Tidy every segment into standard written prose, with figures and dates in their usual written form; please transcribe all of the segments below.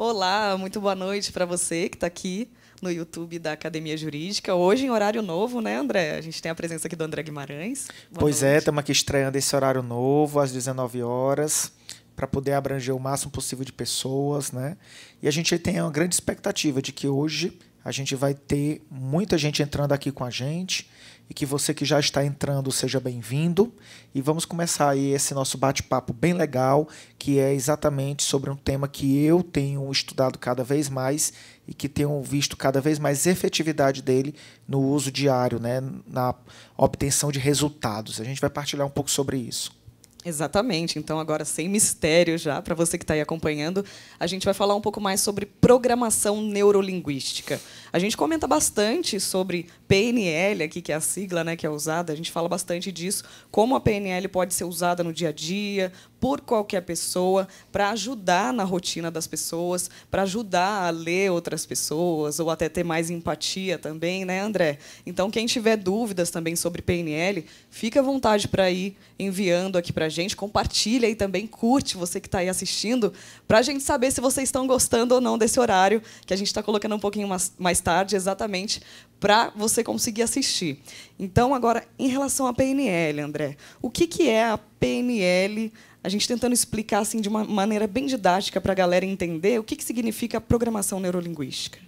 Olá, muito boa noite para você que está aqui no YouTube da Academia Jurídica. Hoje em horário novo, né, André? A gente tem a presença aqui do André Guimarães. Boa Pois é, noite. estamos aqui estreando esse horário novo, às 19 horas, para poder abranger o máximo possível de pessoas, né? E a gente tem uma grande expectativa de que hoje a gente vai ter muita gente entrando aqui com a gente e que você que já está entrando seja bem-vindo. E vamos começar aí esse nosso bate-papo bem legal, que é exatamente sobre um tema que eu tenho estudado cada vez mais e que tenho visto cada vez mais efetividade dele no uso diário, né, na obtenção de resultados. A gente vai partilhar um pouco sobre isso. Exatamente. Então, agora, sem mistério já, para você que está aí acompanhando, a gente vai falar um pouco mais sobre programação neurolinguística. A gente comenta bastante sobre PNL, aqui, que é a sigla, né, que é usada. A gente fala bastante disso, como a PNL pode ser usada no dia a dia, por qualquer pessoa, para ajudar na rotina das pessoas, para ajudar a ler outras pessoas, ou até ter mais empatia também, né, André? Então, quem tiver dúvidas também sobre PNL, fica à vontade para ir enviando aqui para a gente, compartilha e também curte, você que está aí assistindo, para a gente saber se vocês estão gostando ou não desse horário, que a gente está colocando um pouquinho mais tarde, exatamente para você conseguir assistir. Então, agora, em relação à PNL, André, o que é a PNL? A gente tentando explicar assim de uma maneira bem didática para a galera entender o que significa programação neurolinguística.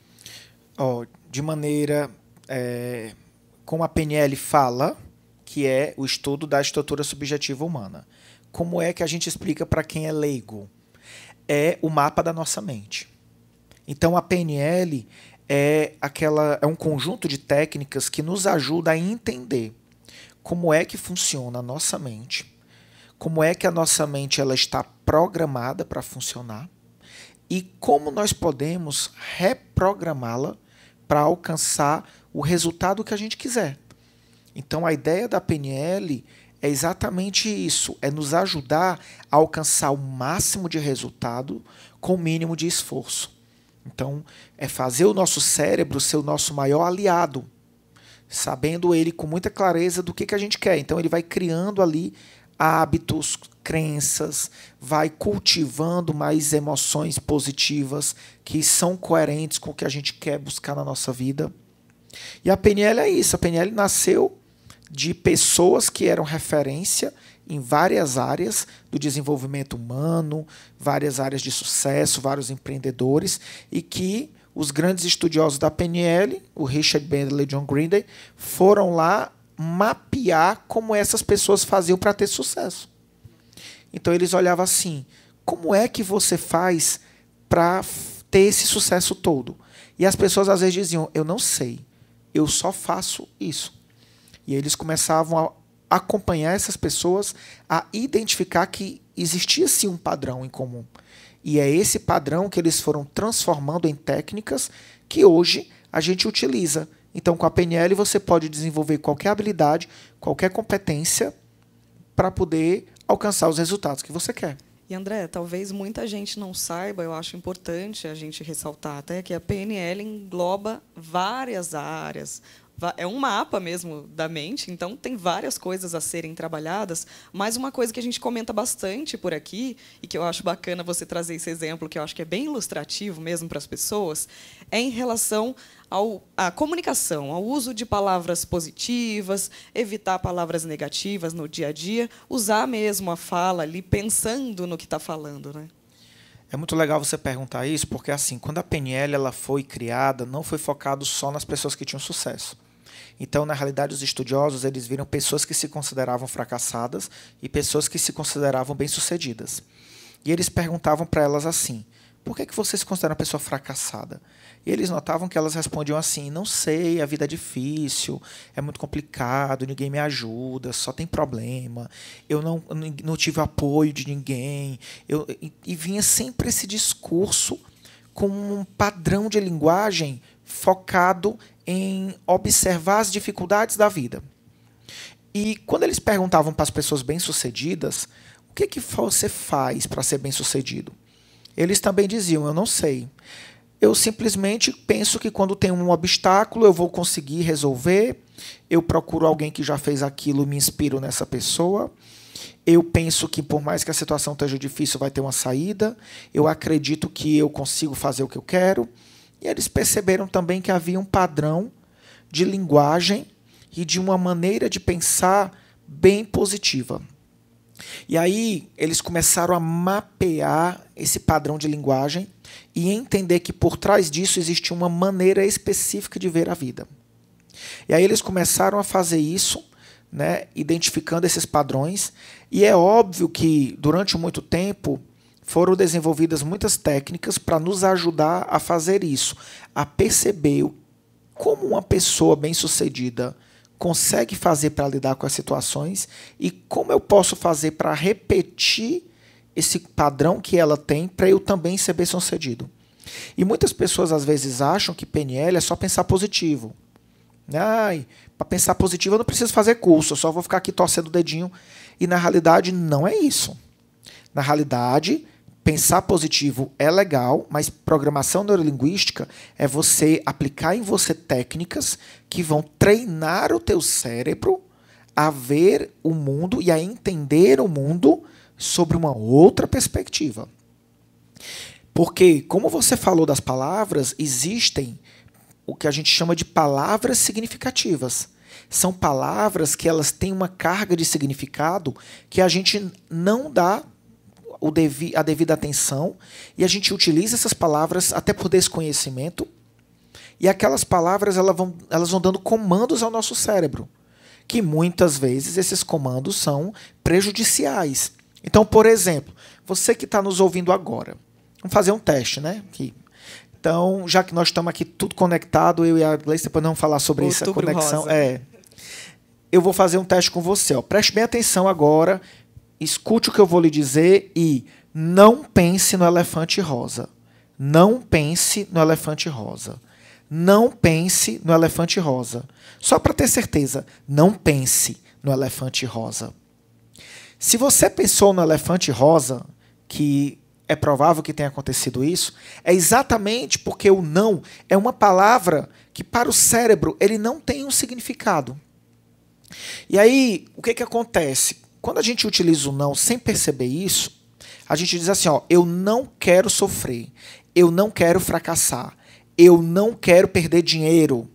De maneira como a PNL fala, que é o estudo da estrutura subjetiva humana. Como é que a gente explica para quem é leigo? É o mapa da nossa mente. Então, a PNL é um conjunto de técnicas que nos ajuda a entender como é que funciona a nossa mente, como é que a nossa mente ela está programada para funcionar e como nós podemos reprogramá-la para alcançar o resultado que a gente quiser. Então, a ideia da PNL é exatamente isso, é nos ajudar a alcançar o máximo de resultado com o mínimo de esforço. Então, é fazer o nosso cérebro ser o nosso maior aliado, sabendo ele com muita clareza do que a gente quer. Então, ele vai criando ali hábitos, crenças, vai cultivando mais emoções positivas que são coerentes com o que a gente quer buscar na nossa vida. E a PNL é isso, a PNL nasceu de pessoas que eram referência em várias áreas do desenvolvimento humano, várias áreas de sucesso, vários empreendedores, e que os grandes estudiosos da PNL, o Richard Bandler e John Grinder, foram lá mapear como essas pessoas faziam para ter sucesso. Então eles olhavam assim, como é que você faz para ter esse sucesso todo? E as pessoas às vezes diziam, eu não sei, eu só faço isso. E eles começavam a acompanhar essas pessoas, a identificar que existia sim um padrão em comum. E é esse padrão que eles foram transformando em técnicas que hoje a gente utiliza. Então, com a PNL, você pode desenvolver qualquer habilidade, qualquer competência para poder alcançar os resultados que você quer. E, André, talvez muita gente não saiba, eu acho importante a gente ressaltar até que a PNL engloba várias áreas. É um mapa mesmo da mente, então tem várias coisas a serem trabalhadas, mas uma coisa que a gente comenta bastante por aqui, e que eu acho bacana você trazer esse exemplo, que eu acho que é bem ilustrativo mesmo para as pessoas, é em relação à comunicação, ao uso de palavras positivas, evitar palavras negativas no dia a dia, usar mesmo a fala ali, pensando no que está falando, né? É muito legal você perguntar isso, porque assim, quando a PNL ela foi criada, não foi focado só nas pessoas que tinham sucesso. Então, na realidade, os estudiosos eles viram pessoas que se consideravam fracassadas e pessoas que se consideravam bem-sucedidas. E eles perguntavam para elas assim, por que você se considera uma pessoa fracassada? E eles notavam que elas respondiam assim, não sei, a vida é difícil, é muito complicado, ninguém me ajuda, só tem problema, eu não tive apoio de ninguém. E vinha sempre esse discurso com um padrão de linguagem focado em observar as dificuldades da vida. E quando eles perguntavam para as pessoas bem-sucedidas, o que você faz para ser bem-sucedido? Eles também diziam, eu não sei. Eu simplesmente penso que quando tem um obstáculo eu vou conseguir resolver, eu procuro alguém que já fez aquilo, me inspiro nessa pessoa, Eu penso que, por mais que a situação esteja difícil, vai ter uma saída. Eu acredito que eu consigo fazer o que eu quero. E eles perceberam também que havia um padrão de linguagem e de uma maneira de pensar bem positiva. E aí eles começaram a mapear esse padrão de linguagem e entender que por trás disso existia uma maneira específica de ver a vida. E aí eles começaram a fazer isso, né, identificando esses padrões. E é óbvio que durante muito tempo foram desenvolvidas muitas técnicas para nos ajudar a fazer isso, a perceber como uma pessoa bem-sucedida consegue fazer para lidar com as situações e como eu posso fazer para repetir esse padrão que ela tem para eu também ser bem-sucedido. E muitas pessoas às vezes acham que PNL é só pensar positivo. Para pensar positivo eu não preciso fazer curso, eu só vou ficar aqui torcendo o dedinho. E na realidade não é isso. Na realidade, pensar positivo é legal, mas programação neurolinguística é você aplicar em você técnicas que vão treinar o teu cérebro a ver o mundo e a entender o mundo sobre uma outra perspectiva. Porque, como você falou das palavras, existem o que a gente chama de palavras significativas. São palavras que elas têm uma carga de significado que a gente não dá a devida atenção e a gente utiliza essas palavras até por desconhecimento e aquelas palavras elas vão dando comandos ao nosso cérebro, que muitas vezes esses comandos são prejudiciais. Então, por exemplo, você que está nos ouvindo agora, vamos fazer um teste, né? Aqui. Então, já que nós estamos aqui tudo conectado, eu e a Gleice, depois vamos falar sobre essa conexão. Eu vou fazer um teste com você. Ó. Preste bem atenção agora, escute o que eu vou lhe dizer e não pense no elefante rosa. Não pense no elefante rosa. Não pense no elefante rosa. Só para ter certeza, não pense no elefante rosa. Se você pensou no elefante rosa, que é provável que tenha acontecido isso, é exatamente porque o não é uma palavra que para o cérebro ele não tem um significado. E aí, o que acontece? Quando a gente utiliza o não sem perceber isso, a gente diz assim, ó, eu não quero sofrer, eu não quero fracassar, eu não quero perder dinheiro.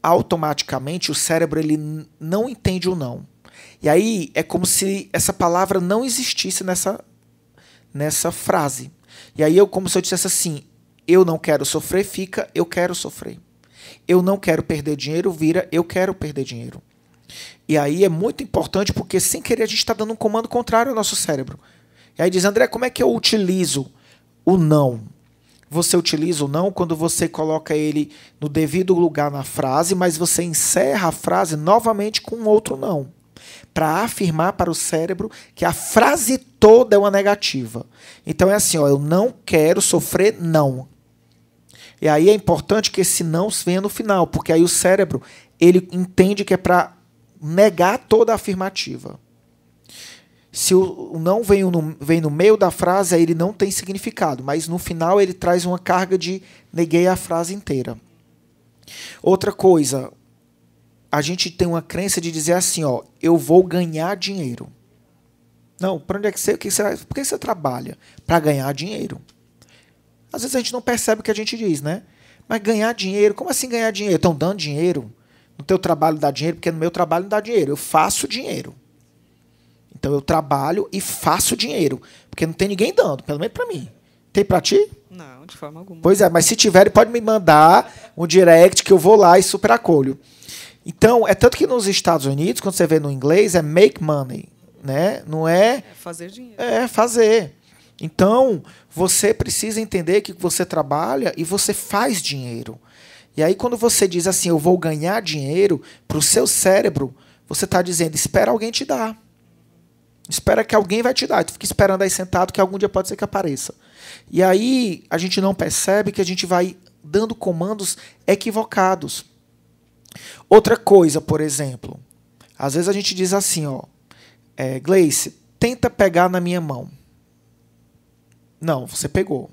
Automaticamente o cérebro ele não entende o não. E aí é como se essa palavra não existisse nessa frase. E aí como se eu dissesse assim, eu não quero sofrer, fica, eu quero sofrer. Eu não quero perder dinheiro, vira, eu quero perder dinheiro. E aí é muito importante porque sem querer a gente está dando um comando contrário ao nosso cérebro. E aí diz, André, como é que eu utilizo o não? Você utiliza o não quando você coloca ele no devido lugar na frase, mas você encerra a frase novamente com outro não. Para afirmar para o cérebro que a frase toda é uma negativa. Então é assim, ó, eu não quero sofrer, não. E aí é importante que esse não venha no final, porque aí o cérebro ele entende que é para negar toda a afirmativa. Se o não vem no meio da frase, aí ele não tem significado, mas no final ele traz uma carga de neguei a frase inteira. Outra coisa, a gente tem uma crença de dizer assim, ó, eu vou ganhar dinheiro. Não, para onde é que você, por que você trabalha? Para ganhar dinheiro. Às vezes a gente não percebe o que a gente diz, né? Mas ganhar dinheiro, como assim ganhar dinheiro? Estão dando dinheiro? No teu trabalho dá dinheiro? Porque no meu trabalho não dá dinheiro, eu faço dinheiro. Então eu trabalho e faço dinheiro, porque não tem ninguém dando, pelo menos para mim. Tem para ti? Não, de forma alguma. Pois é, mas se tiver, pode me mandar um direct que eu vou lá e super acolho. Então, é tanto que nos Estados Unidos, quando você vê no inglês, é make money, né? Não é... É fazer dinheiro. É fazer. Então, você precisa entender que você trabalha e você faz dinheiro. E aí, quando você diz assim, eu vou ganhar dinheiro, para o seu cérebro, você está dizendo, espera alguém te dar. Espera que alguém vai te dar. Tu fica esperando aí sentado que algum dia pode ser que apareça. E aí a gente não percebe que a gente vai dando comandos equivocados. Outra coisa, por exemplo, às vezes a gente diz assim, ó, Gleice, tenta pegar na minha mão. Não, você pegou.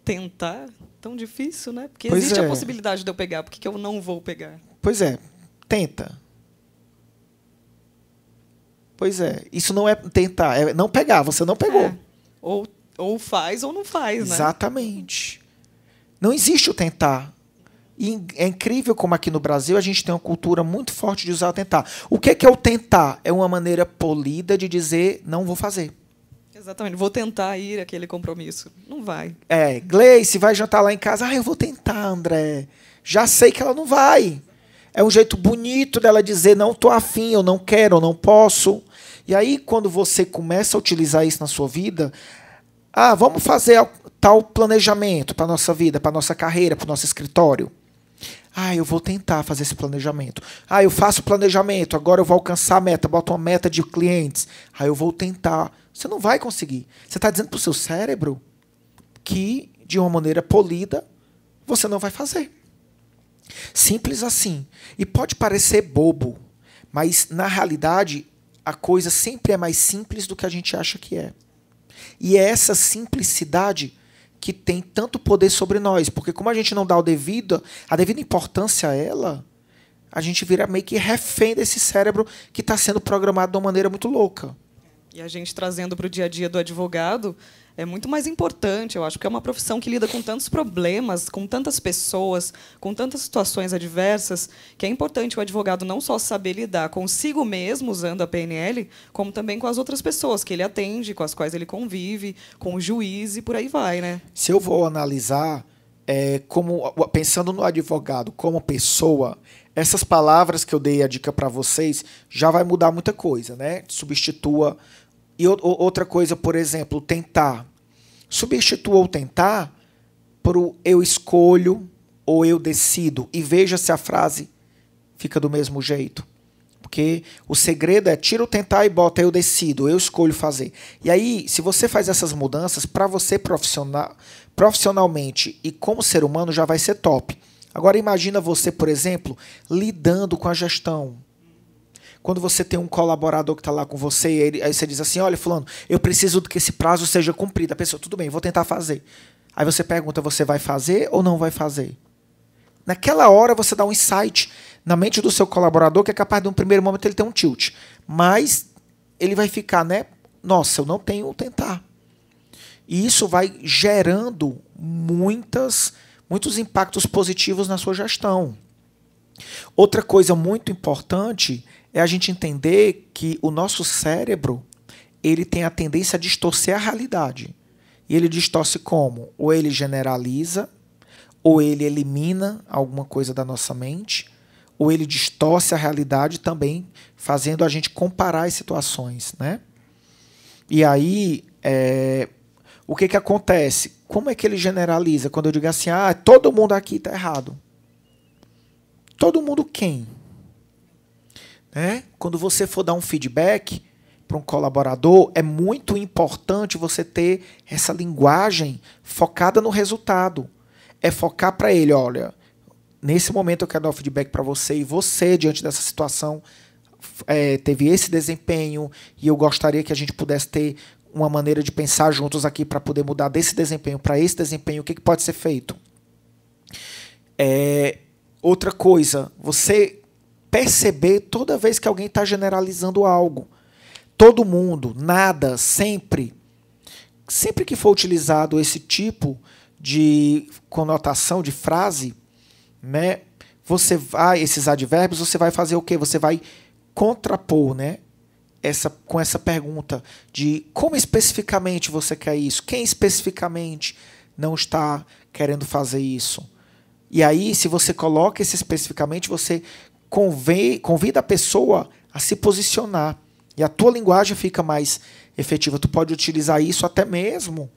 Tentar? Tão difícil, né? Porque Pois existe é. a possibilidade de eu pegar. Por que eu não vou pegar? Pois é, tenta. Pois é. Isso não é tentar, é não pegar. Você não pegou. É. Ou faz ou não faz, né? Exatamente. Não existe o tentar. E é incrível como aqui no Brasil a gente tem uma cultura muito forte de usar o tentar. O que é o tentar? É uma maneira polida de dizer não vou fazer. Exatamente. Vou tentar ir àquele compromisso. Não vai. Gleice vai jantar lá em casa. Eu vou tentar, André. Já sei que ela não vai. É um jeito bonito dela dizer não estou afim, eu não quero, eu não posso. E aí, quando você começa a utilizar isso na sua vida, vamos fazer tal planejamento para a nossa vida, para a nossa carreira, para o nosso escritório. Eu vou tentar fazer esse planejamento. Eu faço planejamento, agora eu vou alcançar a meta, boto uma meta de clientes. Eu vou tentar. Você não vai conseguir. Você está dizendo para o seu cérebro que, de uma maneira polida, você não vai fazer. Simples assim. E pode parecer bobo, mas, na realidade, a coisa sempre é mais simples do que a gente acha que é. E é essa simplicidade que tem tanto poder sobre nós, porque como a gente não dá a devida importância a ela, a gente vira meio que refém desse cérebro que está sendo programado de uma maneira muito louca. E a gente trazendo para o dia a dia do advogado é muito mais importante, eu acho, porque é uma profissão que lida com tantos problemas, com tantas pessoas, com tantas situações adversas, que é importante o advogado não só saber lidar consigo mesmo usando a PNL, como também com as outras pessoas que ele atende, com as quais ele convive, com o juiz e por aí vai, né? Se eu vou analisar, pensando no advogado como pessoa, essas palavras que eu dei a dica para vocês já vai mudar muita coisa, né? Substitua. E outra coisa, por exemplo, tentar. Substitua o tentar por eu escolho ou eu decido. E veja se a frase fica do mesmo jeito. Porque o segredo é tira o tentar e bota eu decido, eu escolho fazer. E aí, se você faz essas mudanças, para você profissionalmente e como ser humano já vai ser top. Agora imagina você, por exemplo, lidando com a gestão. Quando você tem um colaborador que está lá com você, aí você diz assim, olha, fulano, eu preciso que esse prazo seja cumprido. A pessoa, tudo bem, vou tentar fazer. Aí você pergunta, você vai fazer ou não vai fazer? Naquela hora você dá um insight na mente do seu colaborador que é capaz de um primeiro momento ele ter um tilt. Mas ele vai ficar, né? Nossa, eu não tenho o tentar. E isso vai gerando muitos impactos positivos na sua gestão. Outra coisa muito importante é a gente entender que o nosso cérebro ele tem a tendência a distorcer a realidade. E ele distorce como? Ou ele generaliza, ou ele elimina alguma coisa da nossa mente, ou ele distorce a realidade também, fazendo a gente comparar as situações, né? E aí, o que acontece? Como é que ele generaliza? Quando eu digo assim, todo mundo aqui está errado. Todo mundo quem? Quando você for dar um feedback para um colaborador, é muito importante você ter essa linguagem focada no resultado. É focar para ele, olha, nesse momento eu quero dar um feedback para você e você, diante dessa situação, teve esse desempenho e eu gostaria que a gente pudesse ter uma maneira de pensar juntos aqui para poder mudar desse desempenho para esse desempenho, o que pode ser feito? Outra coisa, você perceber toda vez que alguém está generalizando algo. Todo mundo, nada, sempre. Sempre que for utilizado esse tipo de conotação, de frase, né, esses advérbios, você vai fazer o quê? Você vai contrapor, né, com essa pergunta de como especificamente você quer isso? Quem especificamente não está querendo fazer isso? E aí, se você coloca esse especificamente, você convida a pessoa a se posicionar. E a tua linguagem fica mais efetiva. Tu pode utilizar isso até mesmo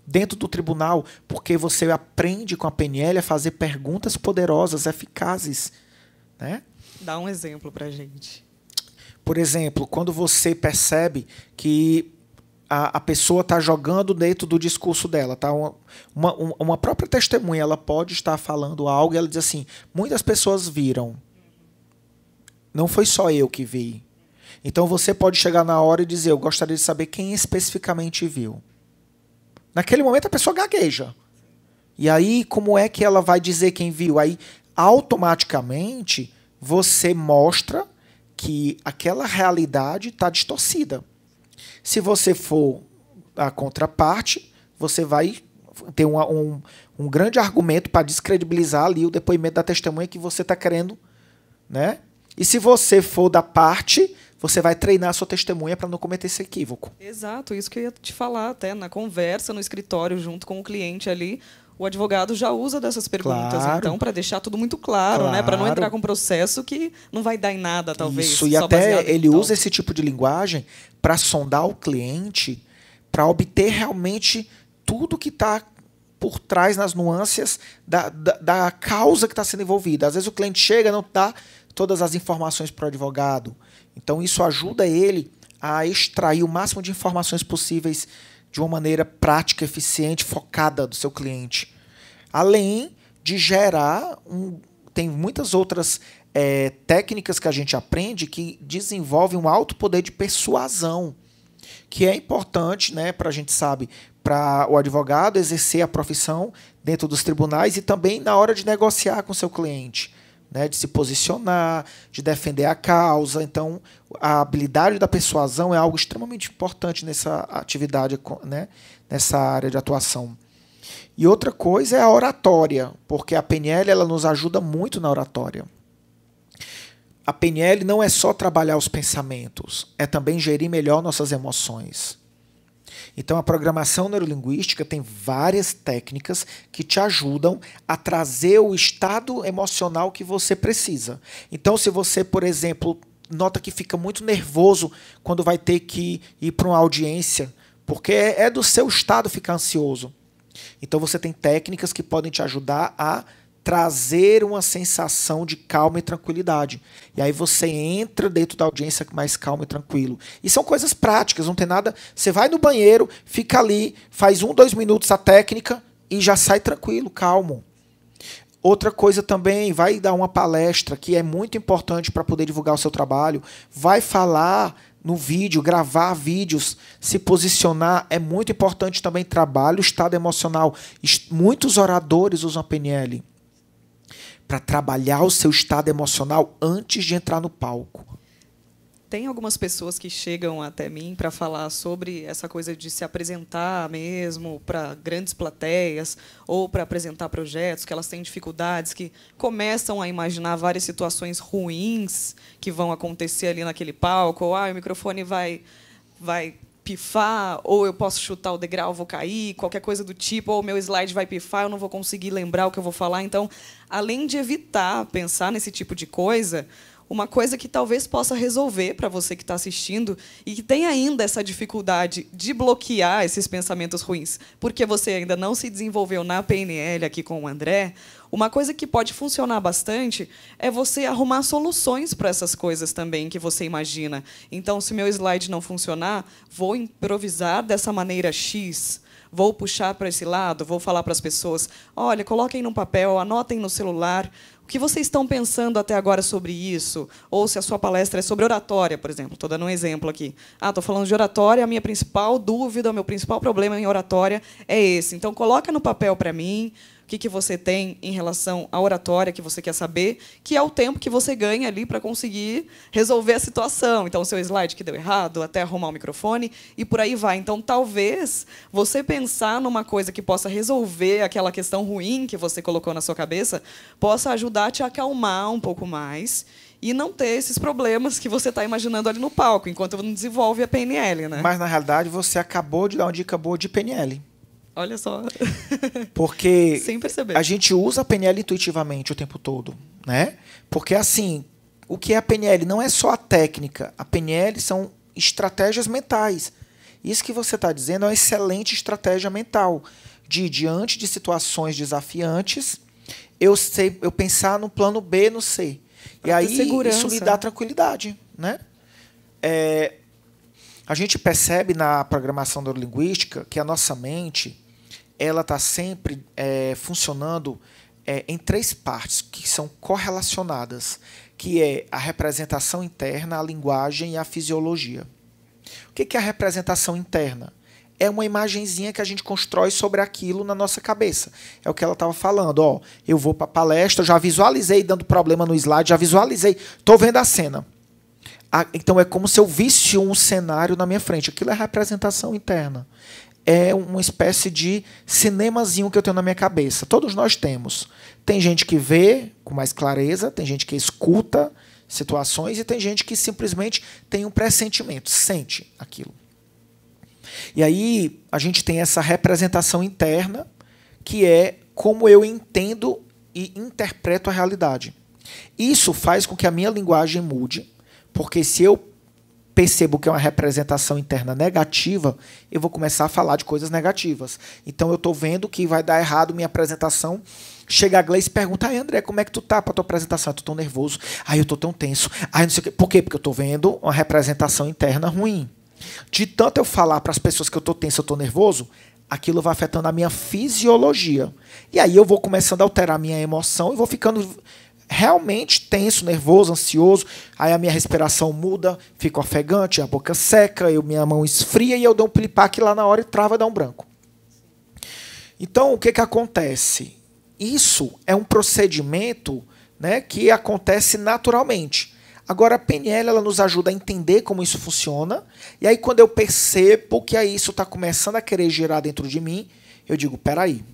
dentro do tribunal, porque você aprende com a PNL a fazer perguntas poderosas, eficazes, né? Dá um exemplo pra gente. Por exemplo, quando você percebe que a pessoa está jogando dentro do discurso dela, tá? Uma própria testemunha, ela pode estar falando algo e ela diz assim, muitas pessoas viram. Não foi só eu que vi. Então você pode chegar na hora e dizer, eu gostaria de saber quem especificamente viu. Naquele momento a pessoa gagueja. E aí, como é que ela vai dizer quem viu? Aí, automaticamente, você mostra que aquela realidade está distorcida. Se você for a contraparte, você vai ter um grande argumento para descredibilizar ali o depoimento da testemunha que você está querendo, né? E se você for da parte, você vai treinar a sua testemunha para não cometer esse equívoco. Exato, isso que eu ia te falar até na conversa no escritório junto com o cliente ali. O advogado já usa dessas perguntas, Claro. então, para deixar tudo muito claro, né? Para não entrar com um processo que não vai dar em nada, talvez. Isso, e até ele usa esse tipo de linguagem para sondar o cliente, para obter realmente tudo que está por trás nas nuances da causa que está sendo envolvida. Às vezes o cliente chega e não dá todas as informações para o advogado. Então isso ajuda ele a extrair o máximo de informações possíveis de uma maneira prática, eficiente, focada do seu cliente. Além de gerar tem muitas outras técnicas que a gente aprende que desenvolvem um alto poder de persuasão, que é importante, né, para a gente sabe, para o advogado exercer a profissão dentro dos tribunais e também na hora de negociar com o seu cliente, né, de se posicionar, de defender a causa. Então, a habilidade da persuasão é algo extremamente importante nessa atividade, né, nessa área de atuação. E outra coisa é a oratória, porque a PNL ela nos ajuda muito na oratória. A PNL não é só trabalhar os pensamentos, é também gerir melhor nossas emoções. Então, a programação neurolinguística tem várias técnicas que te ajudam a trazer o estado emocional que você precisa. Então, se você, por exemplo, nota que fica muito nervoso quando vai ter que ir para uma audiência, porque é do seu estado ficar ansioso. Então, você tem técnicas que podem te ajudar a trazer uma sensação de calma e tranquilidade. E aí você entra dentro da audiência mais calmo e tranquilo. E são coisas práticas, não tem nada... Você vai no banheiro, fica ali, faz 1, 2 minutos a técnica e já sai tranquilo, calmo. Outra coisa também, vai dar uma palestra, que é muito importante para poder divulgar o seu trabalho. Vai falar no vídeo, gravar vídeos, se posicionar. É muito importante também trabalho, estado emocional. Muitos oradores usam a PNL para trabalhar o seu estado emocional antes de entrar no palco. Tem algumas pessoas que chegam até mim para falar sobre essa coisa de se apresentar mesmo para grandes plateias ou para apresentar projetos, que elas têm dificuldades, que começam a imaginar várias situações ruins que vão acontecer ali naquele palco, ou o microfone vai pifar, ou eu posso chutar o degrau, vou cair, qualquer coisa do tipo, ou o meu slide vai pifar, eu não vou conseguir lembrar o que eu vou falar. Então, além de evitar pensar nesse tipo de coisa, uma coisa que talvez possa resolver para você que está assistindo e que tem ainda essa dificuldade de bloquear esses pensamentos ruins, porque você ainda não se desenvolveu na PNL aqui com o André, uma coisa que pode funcionar bastante é você arrumar soluções para essas coisas também que você imagina. Então, se meu slide não funcionar, vou improvisar dessa maneira X, vou puxar para esse lado, vou falar para as pessoas, olha, coloquem no papel, anotem no celular, o que vocês estão pensando até agora sobre isso? Ou se a sua palestra é sobre oratória, por exemplo. Estou dando um exemplo aqui. Estou falando de oratória, a minha principal dúvida, o meu principal problema em oratória é esse. Então, coloca no papel para mim o que você tem em relação à oratória que você quer saber, que é o tempo que você ganha ali para conseguir resolver a situação. Então, o seu slide que deu errado, até arrumar o microfone, e por aí vai. Então, talvez você pensar numa coisa que possa resolver aquela questão ruim que você colocou na sua cabeça, possa ajudar a te acalmar um pouco mais e não ter esses problemas que você está imaginando ali no palco, enquanto não desenvolve a PNL, né? Mas, na realidade, você acabou de dar uma dica boa de PNL. Olha só. Porque sem perceber. A gente usa a PNL intuitivamente o tempo todo, né? Porque, assim, o que é a PNL? Não é só a técnica. A PNL são estratégias mentais. Isso que você está dizendo é uma excelente estratégia mental. Diante de situações desafiantes, eu pensar no plano B, no C. E aí, isso me dá tranquilidade, né? A gente percebe na programação neurolinguística que a nossa mente ela está sempre funcionando em 3 partes que são correlacionadas, que é a representação interna, a linguagem e a fisiologia. O que é a representação interna? É uma imagenzinha que a gente constrói sobre aquilo na nossa cabeça. É o que ela estava falando. Eu vou para a palestra, já visualizei dando problema no slide, já visualizei, estou vendo a cena. Então é como se eu visse um cenário na minha frente. Aquilo é representação interna. É uma espécie de cinemazinho que eu tenho na minha cabeça. Todos nós temos. Tem gente que vê com mais clareza, tem gente que escuta situações e tem gente que simplesmente tem um pressentimento, sente aquilo. E aí a gente tem essa representação interna, que é como eu entendo e interpreto a realidade. Isso faz com que a minha linguagem mude, porque se eu percebo que é uma representação interna negativa, eu vou começar a falar de coisas negativas. Então eu estou vendo que vai dar errado minha apresentação. Chega a Gleice e pergunta: ai, André, como é que tu tá para tua apresentação? Eu tô tão nervoso. Ai, eu tô tão tenso. Ai, não sei o quê. Por quê? Porque eu estou vendo uma representação interna ruim. De tanto eu falar para as pessoas que eu estou tenso, eu estou nervoso, aquilo vai afetando a minha fisiologia. E aí eu vou começando a alterar a minha emoção e vou ficando realmente tenso, nervoso, ansioso. Aí a minha respiração muda, fico ofegante, a boca seca, minha mão esfria e eu dou um pilipaque lá na hora e trava, dá um branco. Então, o que acontece? Isso é um procedimento, né, que acontece naturalmente. Agora, a PNL ela nos ajuda a entender como isso funciona. E aí, quando eu percebo que aí isso está começando a querer girar dentro de mim, eu digo: peraí,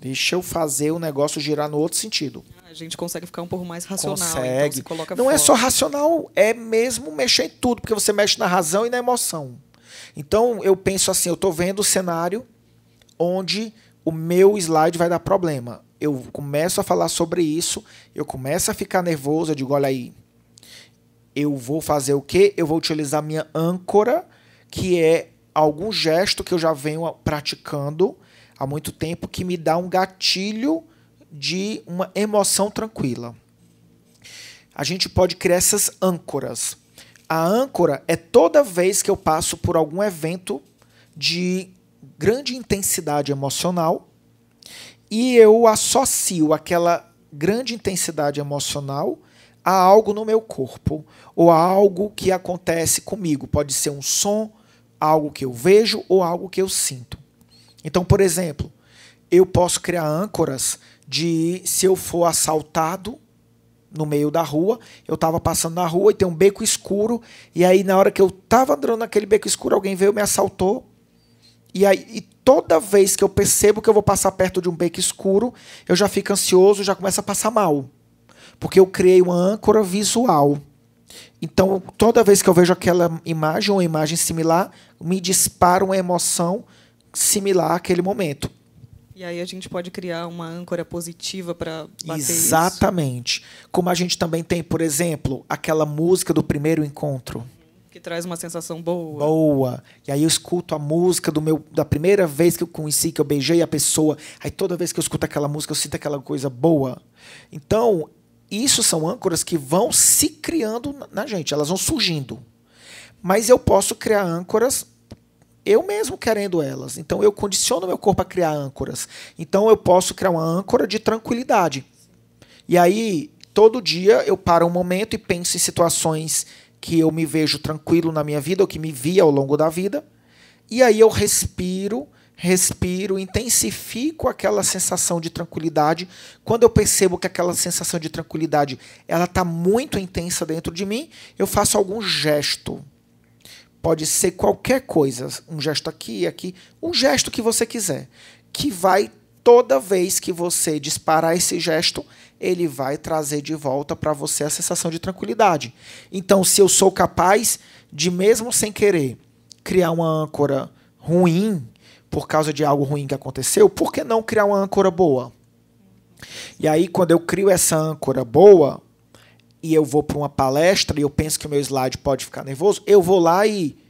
deixa eu fazer o negócio girar no outro sentido. A gente consegue ficar um pouco mais racional. Consegue. Então se coloca Não fora. é só racional, é mesmo mexer em tudo, porque você mexe na razão e na emoção. Então, eu penso assim, eu estou vendo o cenário onde o meu slide vai dar problema. Eu começo a falar sobre isso, eu começo a ficar nervoso, eu digo: olha aí, eu vou fazer o quê? Eu vou utilizar minha âncora, que é algum gesto que eu já venho praticando há muito tempo, que me dá um gatilho de uma emoção tranquila. A gente pode criar essas âncoras. A âncora é toda vez que eu passo por algum evento de grande intensidade emocional e eu associo aquela grande intensidade emocional a algo no meu corpo ou a algo que acontece comigo. Pode ser um som, algo que eu vejo ou algo que eu sinto. Então, por exemplo, eu posso criar âncoras de se eu for assaltado no meio da rua, eu estava passando na rua e tem um beco escuro, e aí na hora que eu estava andando naquele beco escuro, alguém veio e me assaltou, e toda vez que eu percebo que eu vou passar perto de um beco escuro, eu já fico ansioso, já começo a passar mal, porque eu criei uma âncora visual. Então, toda vez que eu vejo aquela imagem ou imagem similar, me dispara uma emoção similar àquele momento. E aí a gente pode criar uma âncora positiva para bater Exatamente. Isso. Como a gente também tem, por exemplo, aquela música do primeiro encontro. Que traz uma sensação boa. Boa. E aí eu escuto a música da primeira vez que eu conheci, que eu beijei a pessoa. Aí toda vez que eu escuto aquela música, eu sinto aquela coisa boa. Então, isso são âncoras que vão se criando na gente. Elas vão surgindo. Mas eu posso criar âncoras eu mesmo querendo elas. Então, eu condiciono meu corpo a criar âncoras. Então, eu posso criar uma âncora de tranquilidade. E aí, todo dia, eu paro um momento e penso em situações que eu me vejo tranquilo na minha vida, ou que me vi ao longo da vida. E aí, eu respiro, intensifico aquela sensação de tranquilidade. Quando eu percebo que aquela sensação de tranquilidade ela está muito intensa dentro de mim, eu faço algum gesto. Pode ser qualquer coisa, um gesto aqui, um gesto que você quiser, que vai, toda vez que você disparar esse gesto, ele vai trazer de volta para você a sensação de tranquilidade. Então, se eu sou capaz de, mesmo sem querer, criar uma âncora ruim, por causa de algo ruim que aconteceu, por que não criar uma âncora boa? E aí, quando eu crio essa âncora boa, e eu vou para uma palestra e eu penso que o meu slide pode ficar nervoso, eu vou lá e...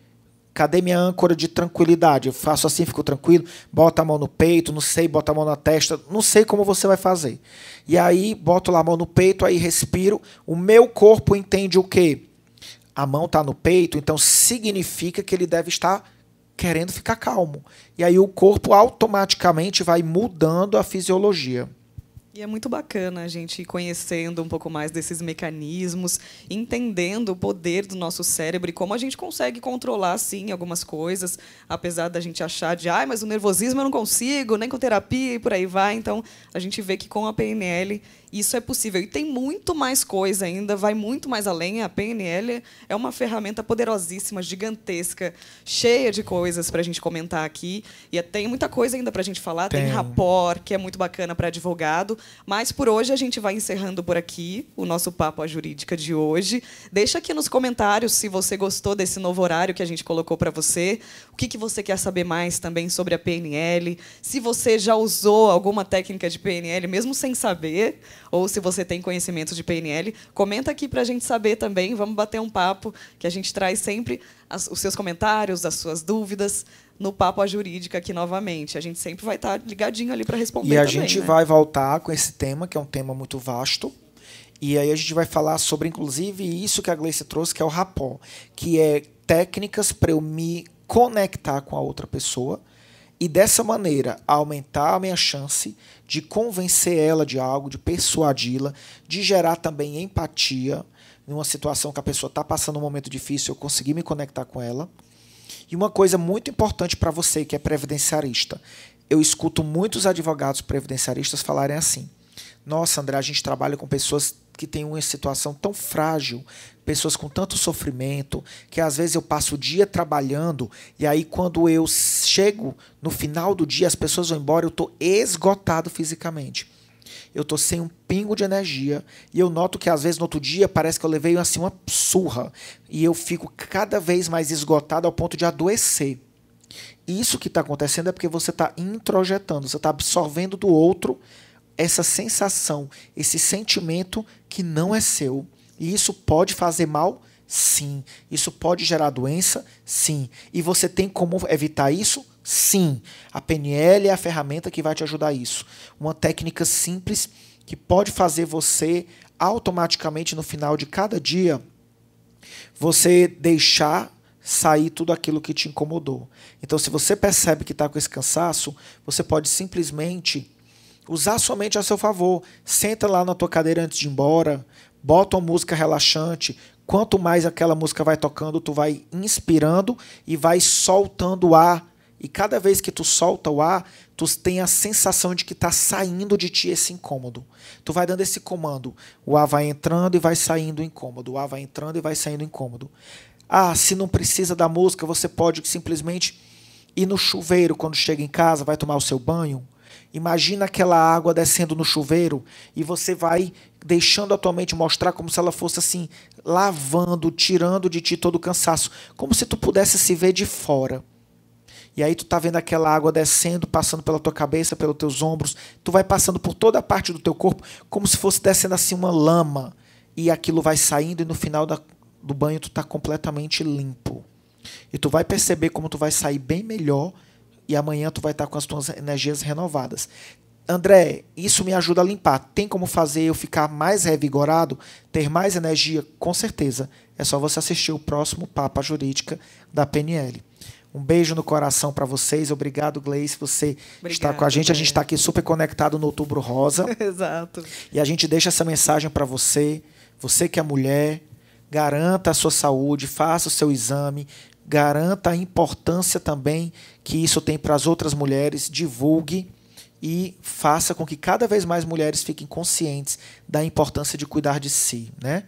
Cadê minha âncora de tranquilidade? Eu faço assim, fico tranquilo, boto a mão no peito, não sei, boto a mão na testa, não sei como você vai fazer. E aí, boto lá a mão no peito, aí respiro. O meu corpo entende o quê? A mão está no peito, então significa que ele deve estar querendo ficar calmo. E aí o corpo automaticamente vai mudando a fisiologia. E é muito bacana a gente ir conhecendo um pouco mais desses mecanismos, entendendo o poder do nosso cérebro e como a gente consegue controlar, sim, algumas coisas, apesar da gente achar de, mas o nervosismo eu não consigo, nem com terapia e por aí vai. Então, a gente vê que com a PNL isso é possível. E tem muito mais coisa ainda, vai muito mais além. A PNL é uma ferramenta poderosíssima, gigantesca, cheia de coisas para a gente comentar aqui. E tem muita coisa ainda para a gente falar. Tem rapport, que é muito bacana para advogado. Mas, por hoje, a gente vai encerrando por aqui o nosso Papo à Jurídica de hoje. Deixa aqui nos comentários se você gostou desse novo horário que a gente colocou para você, o que você quer saber mais também sobre a PNL, se você já usou alguma técnica de PNL, mesmo sem saber, ou se você tem conhecimento de PNL, comenta aqui para a gente saber também. Vamos bater um papo, que a gente traz sempre os seus comentários, as suas dúvidas, no Papo à Jurídica aqui novamente. A gente sempre vai estar ligadinho ali para responder também. E a gente vai voltar com esse tema, que é um tema muito vasto. E aí a gente vai falar sobre, inclusive, isso que a Gleice trouxe, que é o rapport, que é técnicas para eu me conectar com a outra pessoa e, dessa maneira, aumentar a minha chance de convencer ela de algo, de persuadi-la, de gerar também empatia numa situação que a pessoa está passando um momento difícil, eu conseguir me conectar com ela. E uma coisa muito importante para você que é previdenciarista, eu escuto muitos advogados previdenciaristas falarem assim: nossa, André, a gente trabalha com pessoas que têm uma situação tão frágil, pessoas com tanto sofrimento, que às vezes eu passo o dia trabalhando e aí quando eu chego no final do dia, as pessoas vão embora, eu estou esgotado fisicamente. Eu estou sem um pingo de energia e eu noto que às vezes no outro dia parece que eu levei assim, uma surra e eu fico cada vez mais esgotado ao ponto de adoecer. Isso que está acontecendo é porque você está introjetando, você está absorvendo do outro essa sensação, esse sentimento que não é seu. E isso pode fazer mal? Sim. Isso pode gerar doença? Sim. E você tem como evitar isso? Sim. A PNL é a ferramenta que vai te ajudar a isso. Uma técnica simples que pode fazer você automaticamente no final de cada dia você deixar sair tudo aquilo que te incomodou. Então, se você percebe que está com esse cansaço, você pode simplesmente usar sua mente a seu favor. Senta lá na tua cadeira antes de ir embora, bota uma música relaxante. Quanto mais aquela música vai tocando, tu vai inspirando e vai soltando o ar. E cada vez que tu solta o ar, tu tem a sensação de que está saindo de ti esse incômodo. Tu vai dando esse comando. O ar vai entrando e vai saindo incômodo. O ar vai entrando e vai saindo incômodo. Se não precisa da música, você pode simplesmente ir no chuveiro quando chega em casa, vai tomar o seu banho. Imagina aquela água descendo no chuveiro e você vai deixando a tua mente mostrar como se ela fosse assim, lavando, tirando de ti todo o cansaço, como se tu pudesse se ver de fora. E aí tu tá vendo aquela água descendo, passando pela tua cabeça, pelos teus ombros, tu vai passando por toda a parte do teu corpo, como se fosse descendo assim uma lama, e aquilo vai saindo e no final do banho tu tá completamente limpo. E tu vai perceber como tu vai sair bem melhor. E amanhã tu vai estar com as tuas energias renovadas. André, isso me ajuda a limpar. Tem como fazer eu ficar mais revigorado, ter mais energia? Com certeza. É só você assistir o próximo Papo à Jurídica da PNL. Um beijo no coração para vocês. Obrigado, Gleice, você está com a gente. A gente está aqui super conectado no Outubro Rosa. Exato. E a gente deixa essa mensagem para você. Você que é mulher, garanta a sua saúde, faça o seu exame, garanta a importância também que isso tem para as outras mulheres, divulgue e faça com que cada vez mais mulheres fiquem conscientes da importância de cuidar de si, né?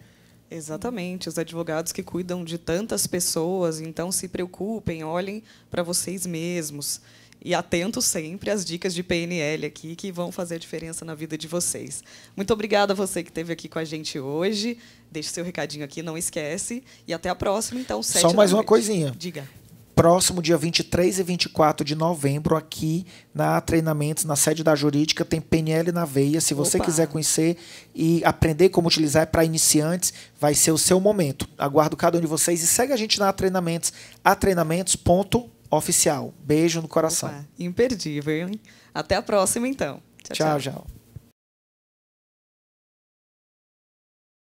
Exatamente, os advogados que cuidam de tantas pessoas, então se preocupem, olhem para vocês mesmos e atentos sempre às dicas de PNL aqui que vão fazer a diferença na vida de vocês. Muito obrigada a você que esteve aqui com a gente hoje. Deixe seu recadinho aqui, não esquece. E até a próxima, então, 7 da noite. Só mais uma coisinha. Diga. Próximo dia 23 e 24 de novembro, aqui na Treinamentos, na sede da Jurídica, tem PNL na veia. Se você quiser conhecer e aprender como utilizar para iniciantes, vai ser o seu momento. Aguardo cada um de vocês e segue a gente na Treinamentos, atreinamentos.oficial. Beijo no coração. Imperdível, hein? Até a próxima, então. Tchau, tchau.